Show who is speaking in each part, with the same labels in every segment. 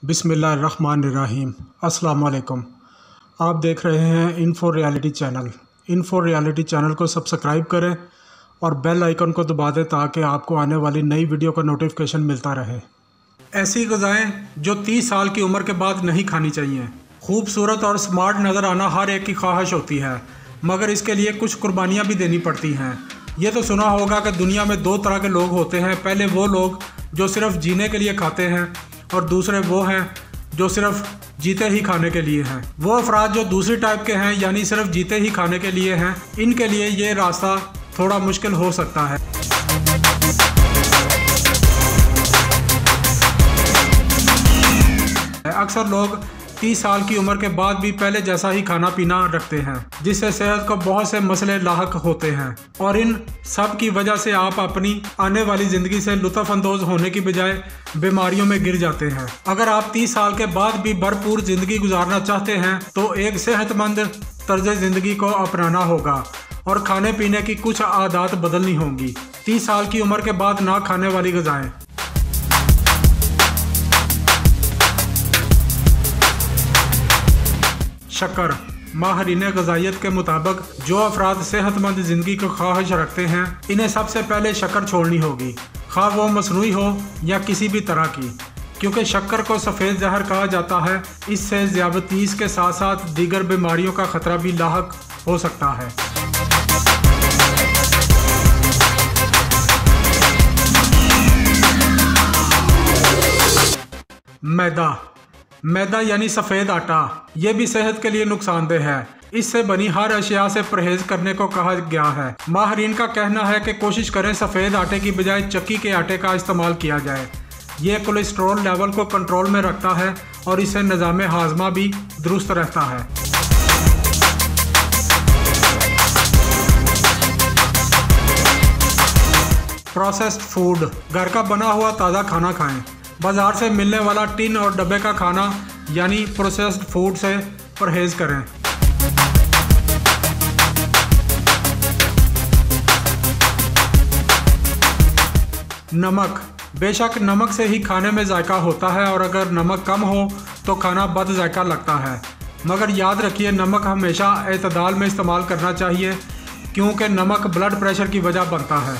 Speaker 1: बिस्मिल्लाहिर्रहमानिर्रहीम। अस्सलाम वालेकुम। आप देख रहे हैं info reality channel. Info reality channel को सब्सक्राइब करें और बेल आइकन को दबा दें ताकि आपको आने वाली नई वीडियो का नोटिफिकेशन मिलता रहे। ऐसी ग़िज़ाएँ जो 30 साल की उम्र के बाद नहीं खानी चाहिए। खूबसूरत और स्मार्ट नज़र आना हर एक की ख्वाहिश होती है, मगर इसके लिए कुछ कुर्बानियाँ भी देनी पड़ती हैं। ये तो सुना होगा कि दुनिया में दो तरह के लोग होते हैं। पहले वो लोग जो सिर्फ जीने के लिए खाते हैं और दूसरे वो हैं जो सिर्फ जीते ही खाने के लिए हैं। वो अफराद जो दूसरी टाइप के हैं, यानी सिर्फ जीते ही खाने के लिए हैं, इनके लिए ये रास्ता थोड़ा मुश्किल हो सकता है। अक्सर लोग 30 साल की उम्र के बाद भी पहले जैसा ही खाना पीना रखते हैं, जिससे सेहत को बहुत से मसले लाहक होते हैं और इन सब की वजह से आप अपनी आने वाली ज़िंदगी से लुत्फ़ अंदोज़ होने की बजाय बीमारियों में गिर जाते हैं। अगर आप 30 साल के बाद भी भरपूर ज़िंदगी गुजारना चाहते हैं तो एक सेहतमंद तर्ज ज़िंदगी को अपनाना होगा और खाने पीने की कुछ आदत बदलनी होंगी। 30 साल की उम्र के बाद ना खाने वाली ग़िज़ाएँ। शक्कर। माहिरीन ग़िज़ाइयत के मुताबिक जो अफराद सेहतमंद ज़िंदगी की ख्वाहिश रखते हैं, इन्हें सबसे पहले शक्कर छोड़नी होगी, खा वो मसनूई हो या किसी भी तरह की, क्योंकि शक्कर को सफ़ेद जहर कहा जाता है। इससे ज़ियादतीस के साथ साथ दीगर बीमारियों का ख़तरा भी लाहक हो सकता है। मैदा यानी सफ़ेद आटा, ये भी सेहत के लिए नुकसानदेह है। इससे बनी हर अशिया से परहेज करने को कहा गया है। माहिरीन का कहना है कि कोशिश करें सफ़ेद आटे की बजाय चक्की के आटे का इस्तेमाल किया जाए। ये कोलेस्ट्रॉल लेवल को कंट्रोल में रखता है और इससे निज़ाम हाजमा भी दुरुस्त रहता है। Processed food. घर का बना हुआ ताज़ा खाना खाएं। बाज़ार से मिलने वाला टिन और डब्बे का खाना यानी प्रोसेस्ड फूड से परहेज करें। नमक। बेशक नमक से ही खाने में जायका होता है और अगर नमक कम हो तो खाना बद जायका लगता है, मगर याद रखिए नमक हमेशा एतदाल में इस्तेमाल करना चाहिए, क्योंकि नमक ब्लड प्रेशर की वजह बनता है।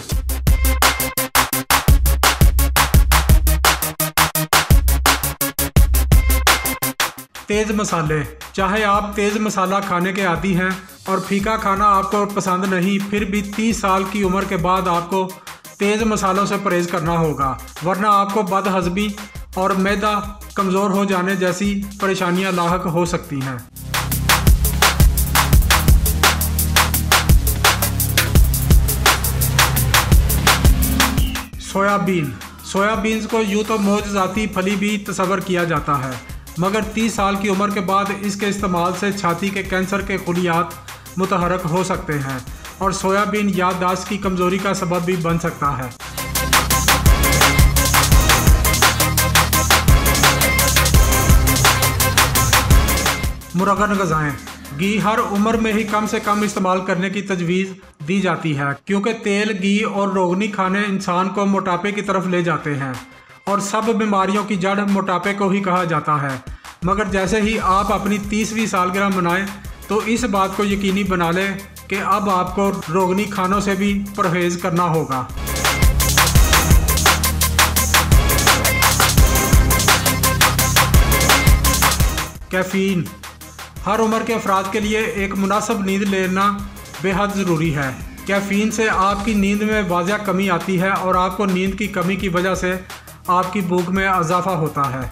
Speaker 1: तेज़ मसाले। चाहे आप तेज़ मसाला खाने के आदी हैं और फीका खाना आपको पसंद नहीं, फिर भी 30 साल की उम्र के बाद आपको तेज़ मसालों से परहेज़ करना होगा, वरना आपको बदहज़मी और मैदा कमज़ोर हो जाने जैसी परेशानियां लाहक हो सकती हैं। सोयाबीन्स को यूँ तो मोजज़ाती फली भी तस्वर किया जाता है, मगर 30 साल की उम्र के बाद इसके इस्तेमाल से छाती के कैंसर के खुलियात मुतहरक हो सकते हैं और सोयाबीन याददाश्त की कमज़ोरी का सबब भी बन सकता है। मुरगन ग़िज़ाएँ। घी हर उम्र में ही कम से कम इस्तेमाल करने की तजवीज़ दी जाती है, क्योंकि तेल, घी और रोगनी खाने इंसान को मोटापे की तरफ ले जाते हैं और सब बीमारियों की जड़ मोटापे को ही कहा जाता है। मगर जैसे ही आप अपनी 30वीं सालगिरह मनाएं तो इस बात को यकीनी बना लें कि अब आपको रोगनी खानों से भी परहेज़ करना होगा। कैफ़ीन। हर उम्र के अफराद के लिए एक मुनासिब नींद लेना बेहद ज़रूरी है। कैफ़ीन से आपकी नींद में वाज़िह कमी आती है और आपको नींद की कमी की वजह से आपकी भूख में इजाफा होता है।